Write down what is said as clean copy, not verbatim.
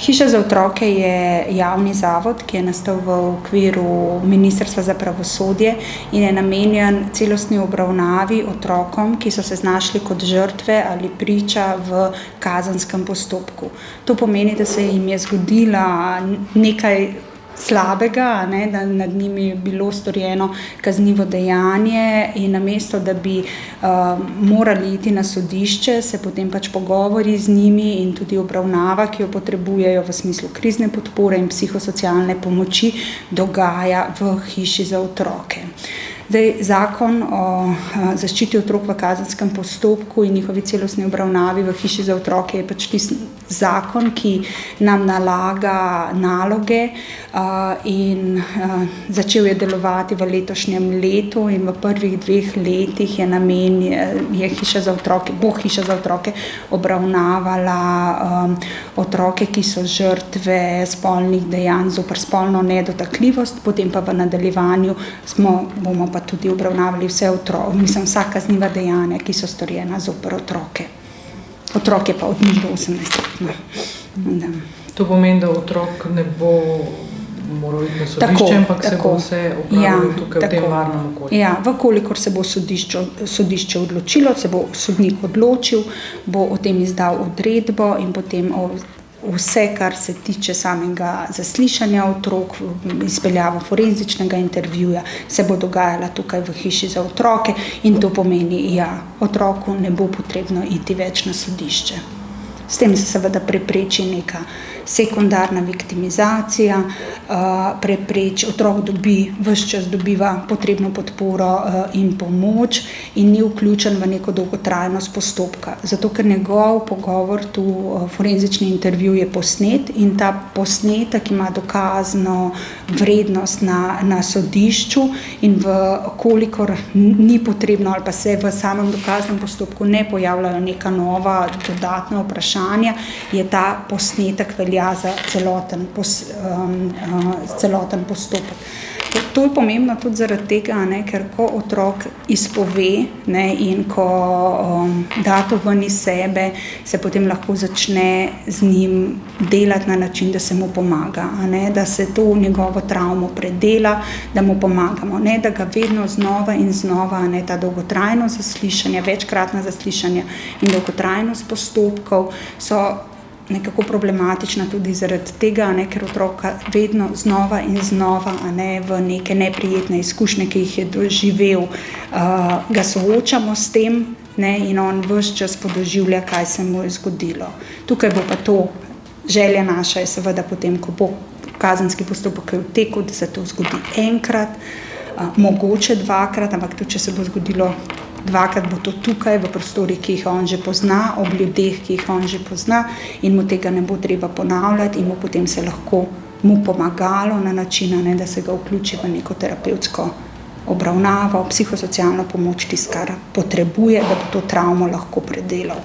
Hiša za otroke je javni zavod, ki je nastal v okviru Ministrstva za pravosodje in je namenjen celostni obravnavi otrokom, ki so se znašli kot žrtve ali priča v kazenskem postopku. To pomeni, da se jim je zgodila nekaj slabega, da nad njimi je bilo storjeno kaznivo dejanje in namesto, da bi morali iti na sodišče, se potem pogovori z njimi in tudi obravnava, ki jo potrebujejo v smislu krizne podpore in psihosocialne pomoči, dogaja v hiši za otroke. Zakon o zaščiti otrok v kazenskem postopku in njihovi celostni obravnavi v hiši za otroke je tisti zakon, ki nam nalaga naloge in začel je delovati v letošnjem letu in v prvih 2 letih je hiša za otroke obravnavala otroke, ki so žrtve spolnih dejanj zoper spolno nedotakljivost, potem pa v nadaljevanju bomo pa tudi obravnavali vsa kazniva dejanja, ki so storjena zoper otroke. Otrok je pa od njih do 18 let. To pomeni, da otrok ne bo moral iti na sodišče, ampak se bo vse opravilo tukaj v tem varnem okolju. Ja, vkolikor se bo sodišče odločilo, se bo sodnik odločil, bo o tem izdal odredbo in potem vse, kar se tiče samega zaslišanja otrok, izpeljavo forenzičnega intervjuja, se bo dogajala tukaj v hiši za otroke in to pomeni, otroku ne bo potrebno iti več na sodišče. S tem se seveda prepreči neka sekundarna viktimizacija, otrok ves čas dobiva potrebno podporo in pomoč in ni vključen v neko dolgotrajnost postopka. Zato, ker njegov pogovor, forenzični intervju je posnet in ta posnetek ima dokazno vrednost na sodišču in kolikor ni potrebno ali pa se v samem dokaznem postopku ne pojavljajo neka nova dodatna vprašanja, je ta posnetek velja za celoten postopek. To je pomembno tudi zaradi tega, ker ko otrok izpove in ko da to ven iz sebe, se potem lahko začne z njim delati na način, da se mu pomaga, da se to njegovo travmo predela, da mu pomagamo, da ga vedno znova in znova, ta dolgotrajnost zaslišanja, večkratna zaslišanja in dolgotrajnost postopkov so nekako problematična tudi zaradi tega, ker otroka vedno znova in znova v neke neprijetne izkušnje, ki jih je doživel, ga soočamo s tem in on ves čas podoživlja, kaj se mu je zgodilo. Tukaj bo pa to, želja naša je seveda potem, ko bo kazenski postopek v teku, da se to zgodi enkrat, mogoče 2-krat, ampak tudi, če se bo zgodilo 2-krat, bo to tukaj v prostorih, ki jih on že pozna, ob ljudeh, ki jih on že pozna in mu tega ne bo treba ponavljati in mu potem se lahko pomagalo na način, da se ga vključi v neko terapevtsko obravnavo, psihosocialno pomoč, kar potrebuje, da bo to travmo lahko predelal.